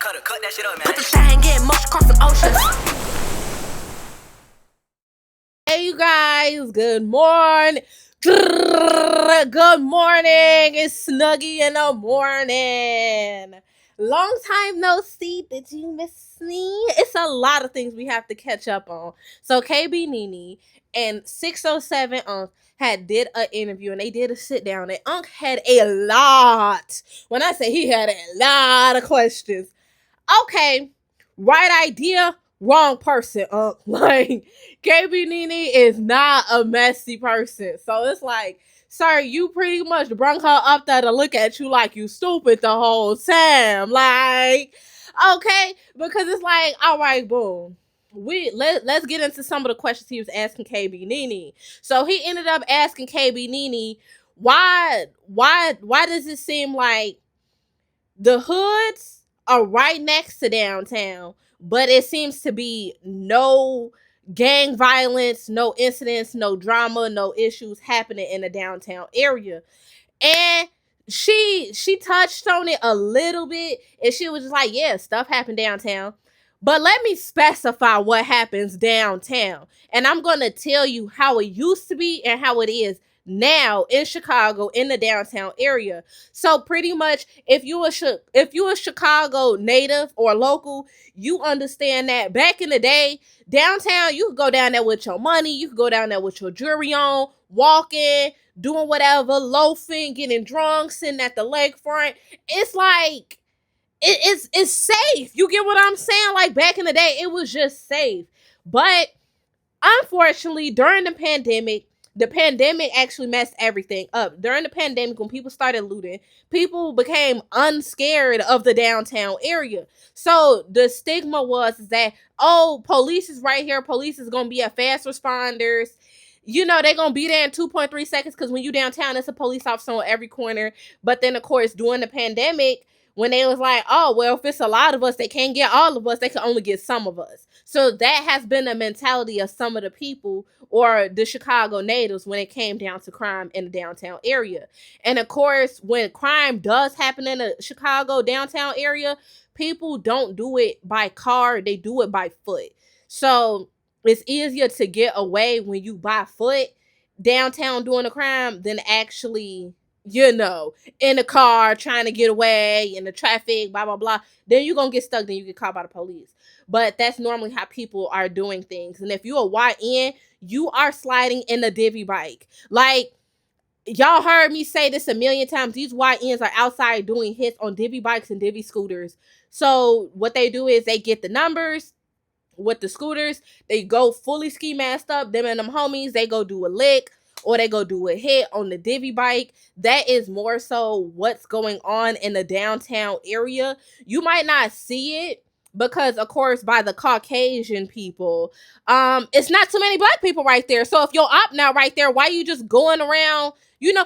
Cut that shit up, man. Put the thing in motion crossing oceans. Hey, you guys. Good morning. Good morning. It's Snuggie in the morning. Long time no see. Did you miss me? It's a lot of things we have to catch up on. So KB Nene and 607 Unc had did an interview and they did a sit down and Unc had a lot. When I say he had a lot of questions. Okay, right idea, wrong person. Like KB Nene is not a messy person. So it's like, sir, you pretty much brung her up there to look at you like you stupid the whole time. Like, okay, because it's like, all right, boom. Let's get into some of the questions he was asking KB Nene. So he ended up asking KB Nene, why does it seem like the hoods are right next to downtown, but it seems to be no gang violence, no incidents, no drama, no issues happening in the downtown area. And she touched on it a little bit, and she was just like, yeah, stuff happened downtown. But let me specify what happens downtown. And I'm going to tell you how it used to be and how it is now in Chicago in the downtown area. So pretty much if you a Chicago native or local, you understand that back in the day, downtown, you could go down there with your money, you could go down there with your jewelry on, walking, doing whatever, loafing, getting drunk, sitting at the lakefront. It's like it's safe. You get what I'm saying? Like back in the day, it was just safe. But unfortunately, during the pandemic actually messed everything up. During the pandemic, when people started looting, people became unscared of the downtown area. So the stigma was that, oh, police is right here. Police is going to be at fast responders. You know, they're going to be there in 2.3 seconds because when you downtown, it's a police officer on every corner. But then, of course, during the pandemic, when they was like, oh, well, if it's a lot of us, they can't get all of us. They can only get some of us. So that has been the mentality of some of the people or the Chicago natives when it came down to crime in the downtown area. And of course, when crime does happen in the Chicago downtown area, people don't do it by car. They do it by foot. So it's easier to get away when you by foot downtown doing a crime than actually, you know, in the car trying to get away in the traffic, blah, blah, blah. Then you're going to get stuck. Then you get caught by the police. But that's normally how people are doing things. And if you're a YN, you are sliding in the divvy bike. Like, y'all heard me say this a million times. These YNs are outside doing hits on divvy bikes and divvy scooters. So what they do is they get the numbers with the scooters. They go fully ski masked up. Them and them homies, they go do a lick or they go do a hit on the divvy bike. That is more so what's going on in the downtown area. You might not see it because, of course, by the Caucasian people, it's not too many black people right there. So if you're up now right there, why you just going around, you know,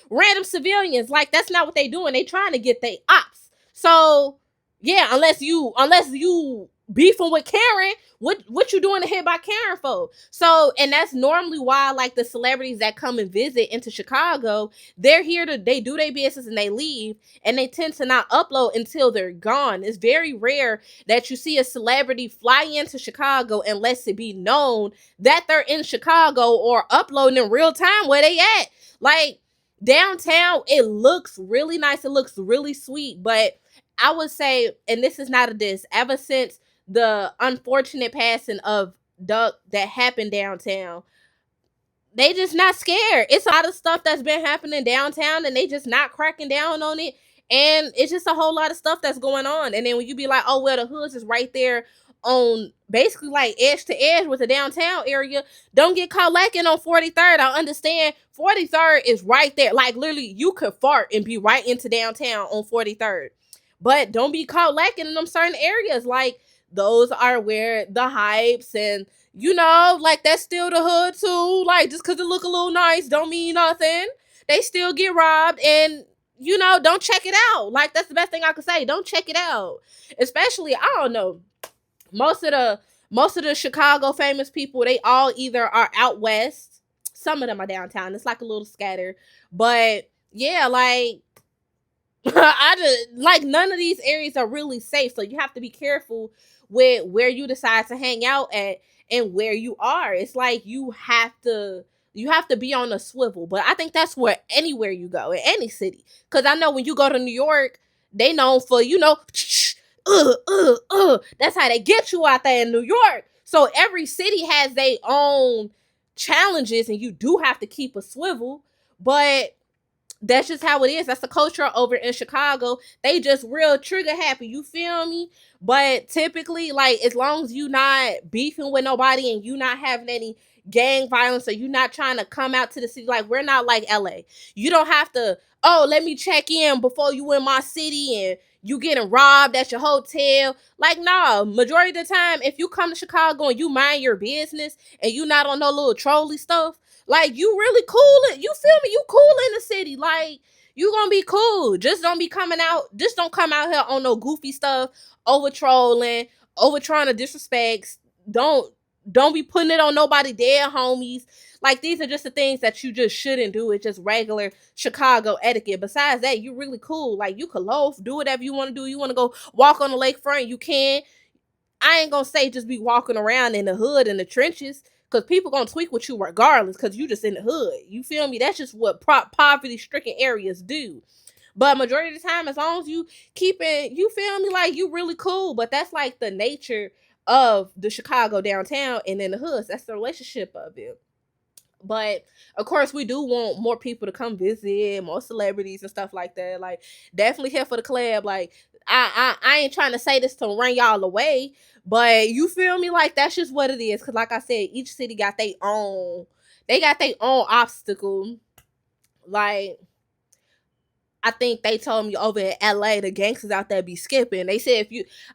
random civilians? Like, that's not what they doing. They trying to get they ops. So yeah, unless you beefing with Karen, what you doing to hit by Karen for? So, and that's normally why, like, the celebrities that come and visit into Chicago, they do their business and they leave, and they tend to not upload until they're gone. It's very rare that you see a celebrity fly into Chicago unless it be known that they're in Chicago or uploading in real time where they at. Like, downtown, it looks really nice, it looks really sweet, but I would say, and this is not a diss, ever since the unfortunate passing of Duck that happened downtown, they just not scared. It's a lot of stuff that's been happening downtown and they just not cracking down on it. And it's just a whole lot of stuff that's going on. And then when you be like, oh, well, the hoods is right there on basically like edge to edge with the downtown area, don't get caught lacking on 43rd. I understand 43rd is right there. Like, literally, you could fart and be right into downtown on 43rd. But don't be caught lacking in them certain areas. Like, those are where the hypes and, you know, like, that's still the hood too. Like, just because it look a little nice don't mean nothing. They still get robbed and, you know, don't check it out. Like, that's the best thing I could say. Don't check it out. Especially, I don't know, most of the Chicago famous people, they all either are out west. Some of them are downtown. It's like a little scatter. But yeah, like, I just like none of these areas are really safe, so you have to be careful with where you decide to hang out at and where you are. It's like you have to be on a swivel. But I think that's where anywhere you go in any city, because I know when you go to New York, they known for that's how they get you out there in New York. So every city has their own challenges, and you do have to keep a swivel, but that's just how it is. That's the culture over in Chicago. They just real trigger happy. You feel me? But typically, like, as long as you not beefing with nobody and you not having any gang violence, or you not trying to come out to the city, like, we're not like LA. You don't have to, oh, let me check in before you in my city and you getting robbed at your hotel. Like, nah, majority of the time, if you come to Chicago and you mind your business and you not on no little trolley stuff, like, you really cool. You feel me? You cool in the city. Like, you gonna be cool. Just don't be coming out. Just don't come out here on no goofy stuff, over trolling, over trying to disrespect. Don't be putting it on nobody dead homies. Like, these are just the things that you just shouldn't do. It's just regular Chicago etiquette. Besides that, you really cool. Like, you could loaf, do whatever you want to do. You want to go walk on the lakefront, you can. I ain't gonna say just be walking around in the hood in the trenches, because people gonna tweak with you regardless, because you just in the hood. You feel me? That's just what poverty stricken areas do. But majority of the time, as long as you keeping, you feel me, like, you really cool. But that's like the nature of the Chicago downtown and in the hoods. That's the relationship of it. But of course, we do want more people to come visit, more celebrities and stuff like that. Like, definitely here for the club. Like, I ain't trying to say this to run y'all away, but you feel me? Like, that's just what it is. Cause like I said, each city got their own. They got their own obstacle. Like, I think they told me over in LA, the gangsters out there be skipping. They said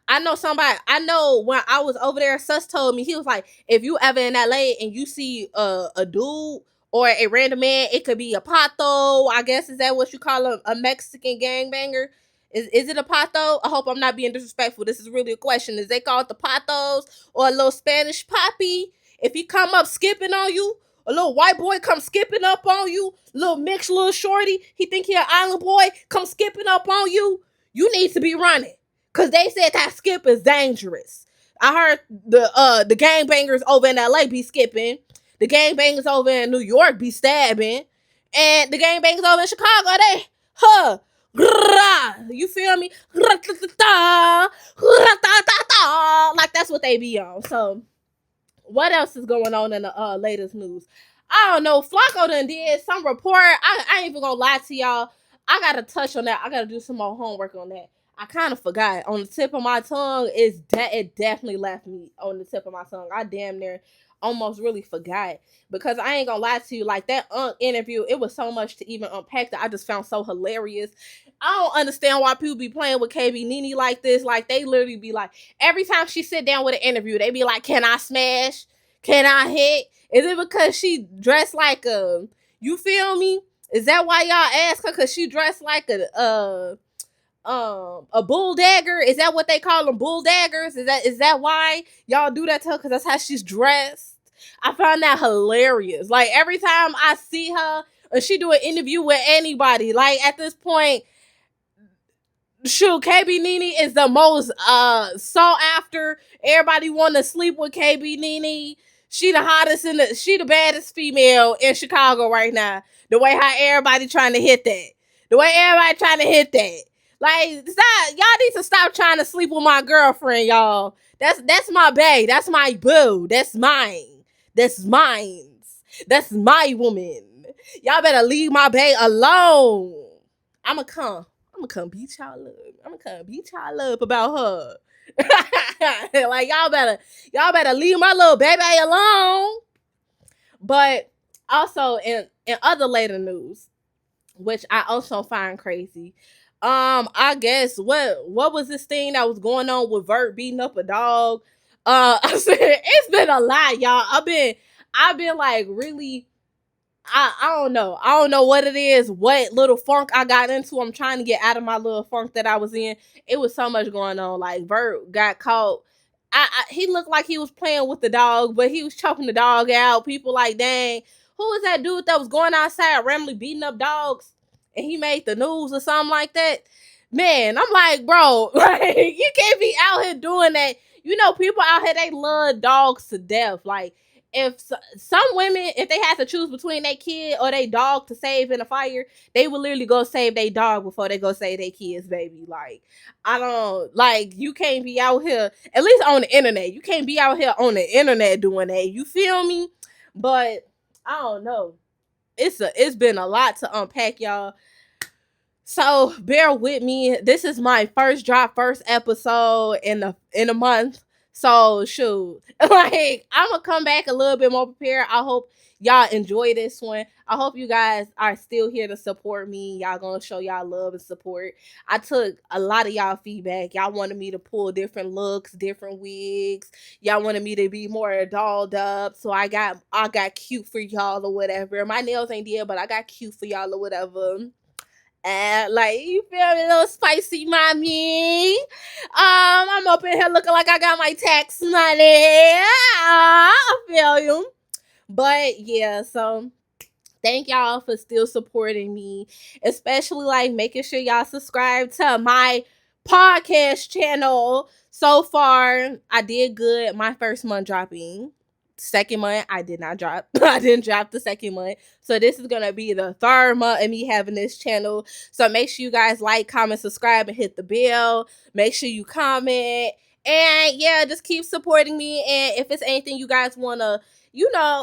I know when I was over there, Sus told me, he was like, if you ever in LA and you see a dude or a random man, it could be a pato, I guess, is that what you call a Mexican gangbanger? Is it a pato? I hope I'm not being disrespectful. This is really a question. Is they call it the patos or a little Spanish poppy? If he come up skipping on you, a little white boy come skipping up on you, little mixed little shorty, he think he an island boy, come skipping up on you, you need to be running. Cause they said that skip is dangerous. I heard the gangbangers over in LA be skipping, the gangbangers over in New York be stabbing, and the gangbangers over in Chicago, they you feel me? Like, that's what they be on. So what else is going on in the latest news? I don't know. Flacco done did some report. I ain't even gonna lie to y'all. I gotta touch on that. I gotta do some more homework on that. I kind of forgot. On the tip of my tongue, it definitely left me on the tip of my tongue. I damn near almost really forgot, because I ain't gonna lie to you. Like, that interview, it was so much to even unpack that I just found so hilarious. I don't understand why people be playing with KB Nene like this. Like, they literally be like, every time she sit down with an interview, they be like, can I smash? Can I hit? Is it because she dressed like you feel me? Is that why y'all ask her? Because she dressed like a bull dagger? Is that what they call them, bull daggers? Is that why y'all do that to her? Because that's how she's dressed. I found that hilarious. Like, every time I see her or she do an interview with anybody, like, at this point, shoot, KB Nene is the most sought after. Everybody want to sleep with KB Nene. She the hottest she the baddest female in Chicago right now. The way how everybody trying to hit that. The way everybody trying to hit that. Like, stop. Y'all need to stop trying to sleep with my girlfriend, y'all. That's my bae. That's my boo. That's mine. That's mine. That's my woman. Y'all better leave my bae alone. I'ma come beat y'all up. I'ma come beat y'all up about her. Like, y'all better leave my little baby alone. But also in other later news, which I also find crazy, I guess what was this thing that was going on with Vert beating up a dog? I said, it's been a lot, y'all. I've been like, really, I don't know. I don't know what it is, what little funk I got into. I'm trying to get out of my little funk that I was in. It was so much going on. Like, Vert got caught. He looked like he was playing with the dog, but he was choking the dog out. People like, dang, who was that dude that was going outside randomly beating up dogs? and he made the news or something like that. Man, I'm like, bro, like you can't be out here doing that. You know, people out here, they love dogs to death. Like, if some women, if they had to choose between their kid or their dog to save in a fire, they would literally go save their dog before they go save their kids, baby. Like, I don't, like, you can't be out here, at least on the internet. You can't be out here on the internet doing that. You feel me? But I don't know. It's been a lot to unpack, y'all. So bear with me. This is my first episode in a month. So shoot, like I'm gonna come back a little bit more prepared. I hope y'all enjoy this one. I hope you guys are still here to support me. Y'all gonna show y'all love and support. I took a lot of y'all feedback. Y'all wanted me to pull different looks, different wigs. Y'all wanted me to be more dolled up. So I got cute for y'all or whatever. My nails ain't did, but I got cute for y'all or whatever. Like, you feel me, little spicy mommy. I'm up in here looking like I got my tax money. I feel you. But yeah, so thank y'all for still supporting me, especially like making sure y'all subscribe to my podcast channel. So far, I did good my first month dropping. Second month, I did not drop. I didn't drop the second month. So this is going to be the third month of me having this channel. So make sure you guys like, comment, subscribe, and hit the bell. Make sure you comment. And yeah, just keep supporting me. And if it's anything you guys want to,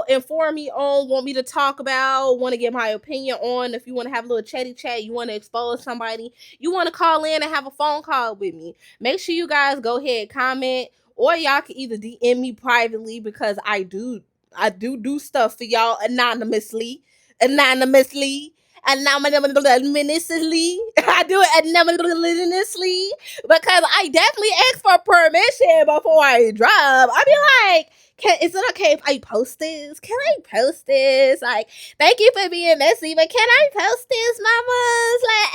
inform me on, want me to talk about, want to get my opinion on, if you want to have a little chatty chat, you want to expose somebody, you want to call in and have a phone call with me, make sure you guys go ahead, comment. Or y'all can either DM me privately, because I do stuff for y'all anonymously. I do it anonymously, because I definitely ask for permission before I drop. I be like, is it okay if I post this? Can I post this? Like, thank you for being messy, but can I post this, mamas? Like,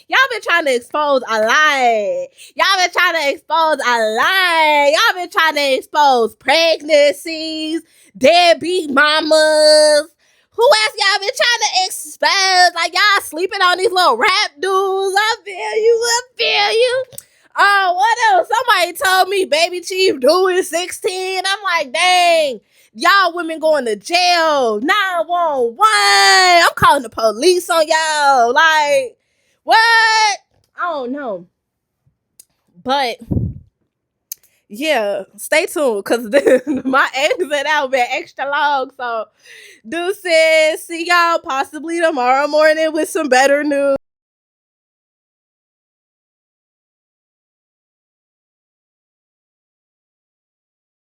y'all been trying to expose a lie. Y'all been trying to expose a lie. Y'all been trying to expose pregnancies, deadbeat mamas. Who else y'all been trying to expose? Like, y'all sleeping on these little rap dudes. I feel you. Oh, what else? Somebody told me Baby Chief doing 16. I'm like, dang, y'all women going to jail. 911. I'm calling the police on y'all. Like, what? I don't know. But yeah, stay tuned, because my exit out been extra long. So deuces. See y'all possibly tomorrow morning with some better news.